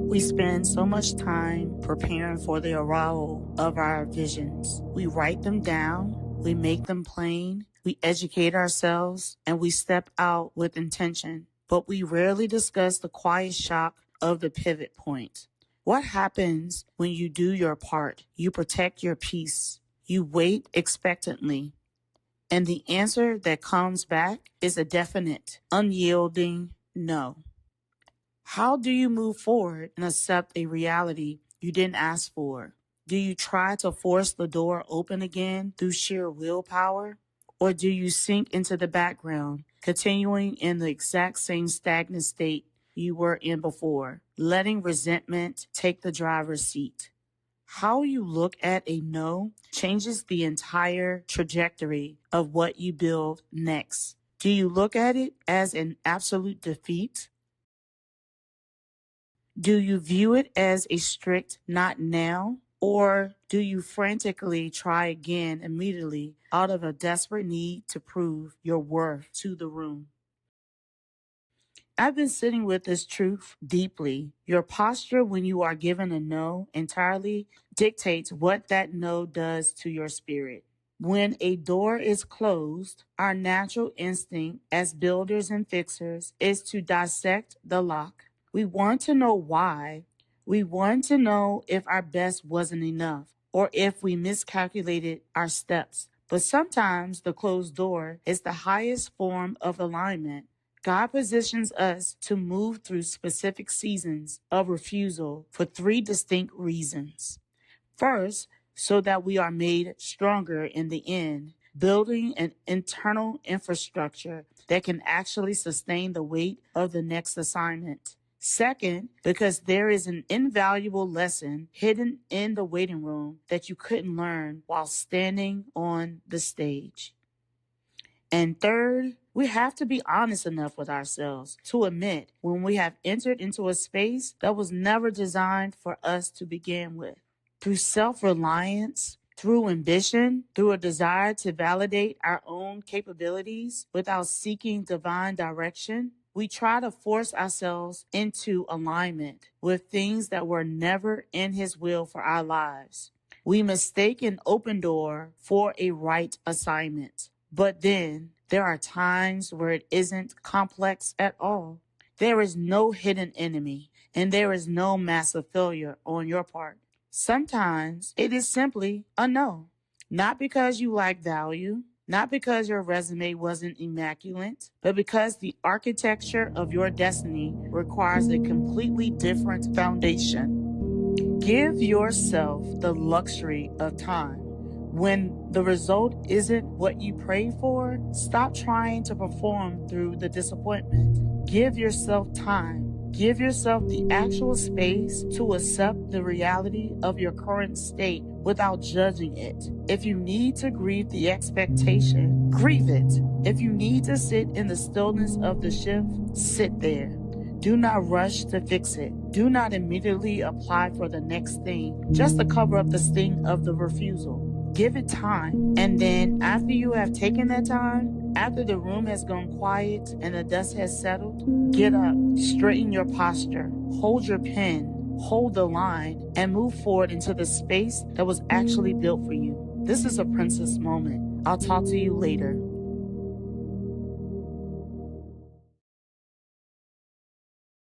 We spend so much time preparing for the arrival of our visions. We write them down, we make them plain, we educate ourselves, and we step out with intention. But we rarely discuss the quiet shock of the pivot point. What happens when you do your part? You protect your peace. You wait expectantly. And the answer that comes back is a definite, unyielding no. How do you move forward and accept a reality you didn't ask for? Do you try to force the door open again through sheer willpower? Or do you sink into the background, continuing in the exact same stagnant state you were in before, letting resentment take the driver's seat? How you look at a no changes the entire trajectory of what you build next. Do you look at it as an absolute defeat? Do you view it as a strict not now? Or do you frantically try again immediately out of a desperate need to prove your worth to the room? I've been sitting with this truth deeply. Your posture when you are given a no entirely dictates what that no does to your spirit. When a door is closed, our natural instinct as builders and fixers is to dissect the lock. We want to know why. We want to know if our best wasn't enough or if we miscalculated our steps. But sometimes the closed door is the highest form of alignment. God positions us to move through specific seasons of refusal for 3 distinct reasons. First, so that we are made stronger in the end, building an internal infrastructure that can actually sustain the weight of the next assignment. Second, because there is an invaluable lesson hidden in the waiting room that you couldn't learn while standing on the stage. And third, we have to be honest enough with ourselves to admit when we have entered into a space that was never designed for us to begin with. Through self-reliance, through ambition, through a desire to validate our own capabilities without seeking divine direction, we try to force ourselves into alignment with things that were never in His will for our lives. We mistake an open door for a right assignment. But then there are times where it isn't complex at all. There is no hidden enemy, and there is no massive failure on your part. Sometimes it is simply a no. Not because you lack value, not because your resume wasn't immaculate, but because the architecture of your destiny requires a completely different foundation. Give yourself the luxury of time. When the result isn't what you prayed for, stop trying to perform through the disappointment. Give yourself time. Give yourself the actual space to accept the reality of your current state without judging it. If you need to grieve the expectation, grieve it. If you need to sit in the stillness of the shift, sit there. Do not rush to fix it. Do not immediately apply for the next thing just to cover up the sting of the refusal. Give it time. And then after you have taken that time, after the room has gone quiet and the dust has settled, get up, straighten your posture, hold your pen, hold the line, and move forward into the space that was actually built for you. This is a princess moment. I'll talk to you later.